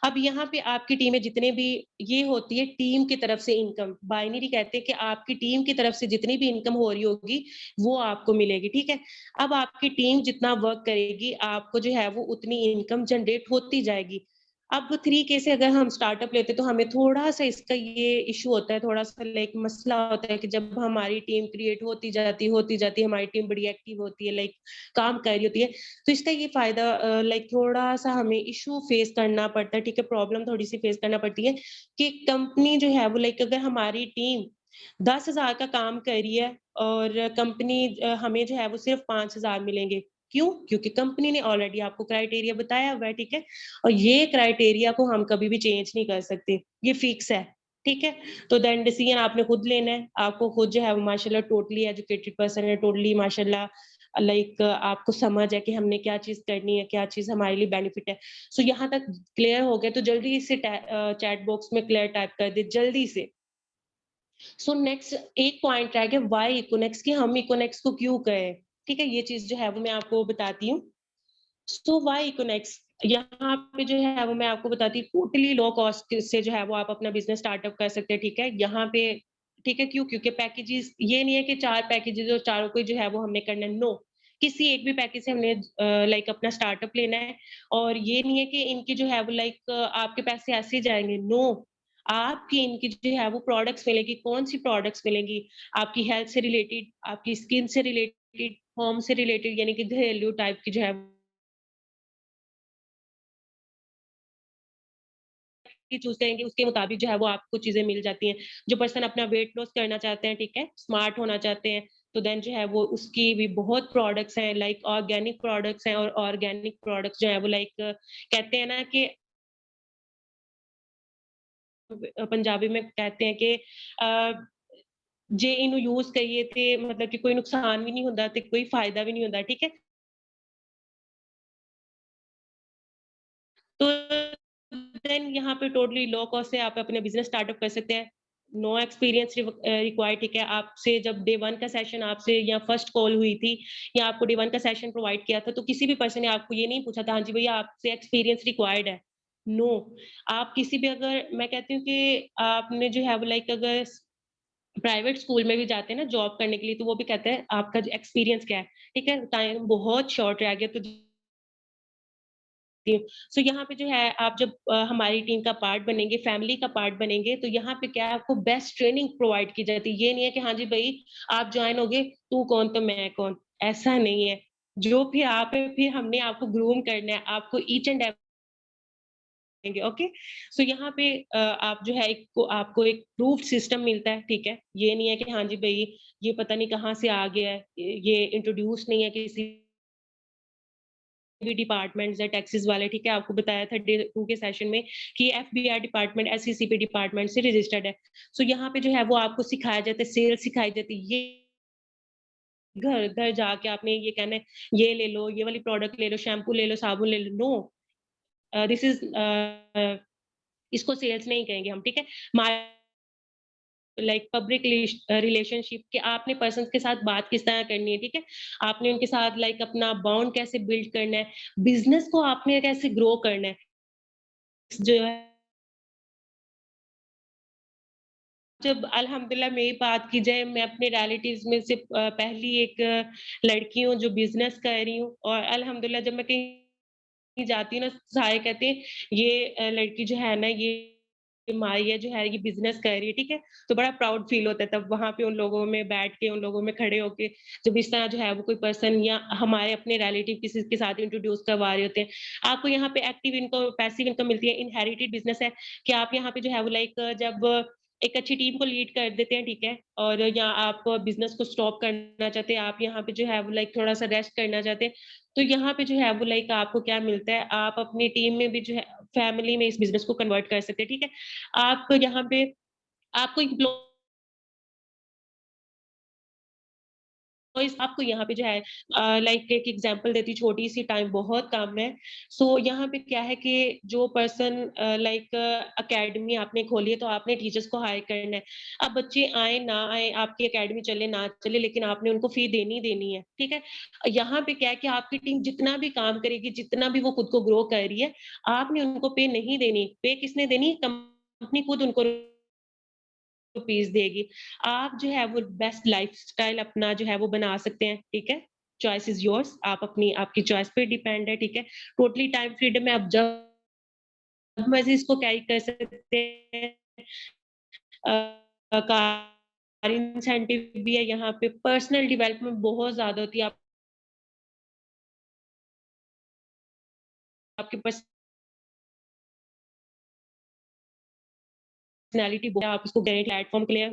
अब यहाँ पे आपकी टीम में जितने भी ये होती है टीम की तरफ से इनकम, बाइनरी कहते हैं कि आपकी टीम की तरफ से जितनी भी इनकम हो रही होगी, वो आपको मिलेगी, ठीक है? अब आपकी टीम जितना वर्क करेगी, आपको जो है वो उतनी इनकम जनरेट होती जाएगी। अब 3 के से अगर हम स्टार्टअप लेते हैं, तो हमें थोड़ा-सा इसका ये इश्यू होता है, थोड़ा-सा लाइक मसला होता है कि जब हमारी टीम क्रिएट होती जाती है, हमारी टीम बड़ी एक्टिव होती है, लाइक काम कर रही होती है, तो इसका ये फ़ायदा लाइक थोड़ा-सा हमें इश्यू फेस करना पड़ता है, ठीक है? प्रॉब्लम थोड़ी-सी फेस करना पड़ती है कि कंपनी जो है वो लाइक अगर हमारी टीम 10,000 का काम कर रही है और कंपनी हमें जो है वो सिर्फ़ 5,000 मिलेंगे। क्यों? क्योंकि कंपनी ने ऑलरेडी आपको क्राइटेरिया बताया हुआ है, ठीक है? और ये क्राइटेरिया को हम कभी भी चेंज नहीं कर सकते, ये फिक्स है, ठीक है? तो देन डिसीज़न आपने खुद लेना है, आपको खुद जो है वो माशाल्लाह टोटली एजुकेटेड पर्सन है, टोटली माशाल्लाह लाइक आपको समझ है कि हमने क्या चीज़ करनी है, क्या चीज़ हमारे लिए बेनिफिट है। सो यहाँ तक क्लियर हो गया तो जल्दी से चैट बॉक्स में क्लियर टाइप कर दें जल्दी से। सो नेक्स्ट एक पॉइंट रह गया व्हाई इकोनेक्स कि हम इकोनेक्स को क्यों कहें? ठीक है? ये चीज़ जो है वो मैं आपको बताती हूँ। सो व्हाई इकोनेक्स यहाँ पे जो है वो मैं आपको बताती हूँ टोटली लो कॉस्ट से जो है वो आप अपना बिज़नेस स्टार्टअप कर सकते हैं, ठीक है? यहाँ पे ठीक है क्यों? क्योंकि पैकेजेज़ ये नहीं है कि 4 पैकेजेज़ और चारों को जो है वो हमने करना है, नो। किसी एक भी पैकेज से हमने लाइक अपना स्टार्टअप लेना है और ये नहीं है कि इनकी जो है वो लाइक आपके पैसे ऐसे ही जाएँगे, नो। आपकी इनकी जो है वो प्रोडक्ट्स मिलेगी, कौन-सी प्रोडक्ट्स मिलेंगी? आपकी हेल्थ से रिलेटेड, आपकी स्किन से रिलेटेड, होम से रिलेटेड यानी कि घरेलू टाइप की जो है की चूज़ करेंगे उसके मुताबिक जो है वो आपको चीज़ें मिल जाती हैं। जो पर्सन अपना वेट लॉस करना चाहते हैं, ठीक है? स्मार्ट होना चाहते हैं, तो देन जो है वो उसकी भी बहुत प्रोडक्ट्स हैं लाइक ऑर्गेनिक प्रोडक्ट्स हैं और ऑर्गेनिक प्रोडक्ट्स जो है वो लाइक कहते हैं ना कि पंजाबी में कहते हैं कि जे इन्हू यूज़ करिए ते मतलब कि कोई नुकसान भी नहीं हुंदा ते कोई फ़ायदा भी नहीं हुंदा, ठीक है? तो देन यहाँ पे टोटली लो कॉस्ट से आप अपना बिज़नेस स्टार्टअप कर सकते हैं। नो एक्सपीरियंस रिक्वायर्ड ठीक है, आपसे जब डे 1 का सेशन आपसे या फर्स्ट कॉल हुई थी या आपको डे 1 का सेशन प्रोवाइड किया था, तो किसी भी पर्सन ने आपको ये नहीं पूछा था, हाँ जी भैया आपसे एक्सपीरियंस रिक्वायर्ड है। नो, आप किसी भी अगर मैं कहती हूँ कि आपने जो है वो लाइक अगर प्राइवेट स्कूल में भी जाते हैं ना जॉब करने के लिए, तो वो भी कहते हैं आपका एक्सपीरियंस क्या है, ठीक है? टाइम बहुत शॉर्ट रह गया तो ती हूँ। सो यहाँ पे जो है आप जब हमारी टीम का पार्ट बनेंगे, फैमिली का पार्ट बनेंगे, तो यहाँ पे क्या है आपको बेस्ट ट्रेनिंग प्रोवाइड की जाती है। ये नहीं है कि हाँ जी भई, आप जॉइन हो गए, तू कौन तो मैं कौन, ऐसा नहीं है। जो भी आप है फिर हमने आपको ग्रूम करना है, आपको ईच एंड एवरीथिंग ओके। सो यहाँ पे आप जो है एक को आपको एक प्रूफ्ड सिस्टम मिलता है, ठीक है? ये नहीं है कि हाँ जी भई, ये पता नहीं कहाँ से आ गया है, ये इंट्रोड्यूस नहीं है किसी भी डिपार्टमेंट्स है टैक्सेस वाले, ठीक है? आपको बताया था डे 2 के सेशन में कि एफबीआर डिपार्टमेंट एससीसीपी डिपार्टमेंट से रजिस्टर्ड है। सो यहाँ पे जो है वो आपको सिखाया जाता है, सेल्स सिखाई जाती है। ये घर-घर जाके आपने ये कहना है, ये ले लो, ये वाली प्रोडक्ट ले लो, शैम्पू ले लो, साबुन ले लो, नो दिस इज़ इसको सेल्स नहीं कहेंगे हम, ठीक है? लाइक पब्लिक रिलेशनशिप कि आपने पर्सन्स के साथ बात किस तरह करनी है, ठीक है? आपने उनके साथ लाइक अपना बॉन्ड कैसे बिल्ड करना है, बिज़नेस को आपने कैसे ग्रो करना है। जो है जब अल्हम्दुलिल्लाह मेरी बात की जाए, मैं अपने रिलेटिव्स में से पहली एक लड़की हूँ जो बिज़नेस कर रही हूँ और अल्हम्दुलिल्लाह जब मैं कहीं जाती हूँ ना, सारे कहते हैं ये लड़की जो है ना ये मारिया जो है ये बिज़नेस कर रही है, ठीक है? तो बड़ा प्राउड फ़ील होता है तब वहाँ पे उन लोगों में बैठ के, उन लोगों में खड़े होके जब इस तरह जो है वो कोई पर्सन या हमारे अपने रिलेटिव किसी के साथ इंट्रोड्यूस करवा रहे होते हैं। आपको यहाँ पे एक्टिव इनकम, पैसिव इनकम मिलती है, इनहेरिटेड बिज़नेस है कि आप यहाँ पे जो है वो लाइक जब एक अच्छी टीम को लीड कर देते हैं, ठीक है? और या आप बिज़नेस को स्टॉप करना चाहते हैं, आप यहाँ पे जो है वो लाइक थोड़ा-सा रेस्ट करना चाहते हैं, तो यहाँ पे जो है वो लाइक आपको क्या मिलता है, आप अपनी टीम में भी जो है फैमिली में इस बिज़नेस को कन्वर्ट कर सकते हैं, ठीक है? आप यहाँ पे आपको एम्प्लॉइज़ आपको यहाँ पे जो है लाइक एक एग्ज़ाम्पल देती हूँ छोटी-सी टाइम बहुत कम है। सो यहाँ पे क्या है कि जो पर्सन लाइक अकेडमी आपने खोली है तो आपने टीचर्स को हायर करना है। अब बच्चे आएँ ना आएँ, आपकी अकेडमी चले ना चले लेकिन आपने उनको फ़ी देनी ही देनी है, ठीक है? यहाँ पे क्या है कि आपकी टीम जितना भी काम करेगी, जितना भी वो खुद को ग्रो कर रही है, आपने उनको पे नहीं देनी। पे किसने देनी? कंपनी खुद उनको रुपीज़ देगी। आप जो है वो बेस्ट लाइफ़स्टाइल अपना जो है वो बना सकते हैं, ठीक है? चॉइस इज़ योर्स आप अपनी आपकी चॉइस पे डिपेंड है, ठीक है? टोटली टाइम फ्रीडम है, आप जब मर्ज़ी इसको कैरी कर सकते हैं। कार इंसेंटिव भी है यहाँ पे, पर्सनल डेवलपमेंट बहुत ज़्यादा होती है। आप आपकी पर्सनैलिटी आप उसको प्लेटफ़ॉर्म के लिए